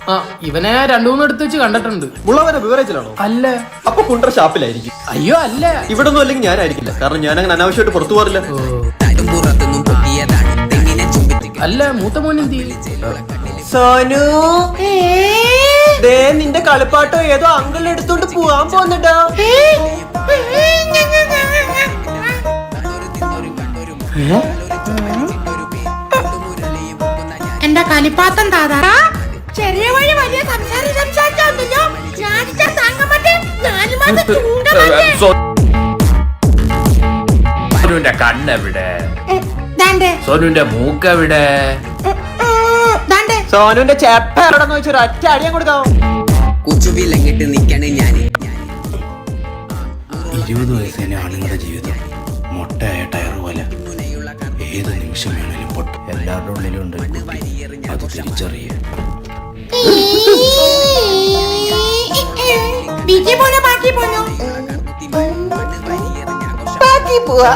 ആ ഇവനെ 2-3 എടുത്ത് വെച്ച് കണ്ടിട്ടുണ്ട്. മുള്ളവനെ വിവരിച്ചിലാണോ? അല്ല. അപ്പൊ കുണ്ടറ ഷാപ്പിലായിരിക്കും. അയ്യോ അല്ല. ഇവിടെ ഒന്നും അല്ലെങ്കിൽ ഞാനായിരിക്കില്ല, കാരണം ഞാൻ അങ്ങനെ അനാവശ്യമായിട്ട് പുറത്തു പോറില്ല. അല്ല മൂത്ത മോനെന്തി? സോനു ദേ നിന്റെ കളിപ്പാട്ടോ ഏതോ അങ്കിൾ എടുത്തോണ്ട് പോവാൻ പോന്നിട്ടാ. എന്റെ കളിപ്പാത്തം താതാ ചെറിയ വഴി വലിയ സംസാരിച്ചോ. സോനുവിന്റെ കണ്ണെവിടെ? സോനുവിന്റെ മൂക്കെവിടെ? സോനുവിന്റെ ചെപ്പ എവിടെന്ന് വെച്ചൊരു ഒറ്റ അടിയാൻ കൊടുക്കാവോ? 20 വയസ്സിന് ആണുങ്ങളുടെ ജീവിതം മൊട്ടയായ ടയർ പോലെ ഏത് നിമിഷം വേണേലും പൊട്ടും. എല്ലാവരുടെ ഉള്ളിലുണ്ട് അത് തിരിച്ചറിയുക. ബാക്കി പോവാ.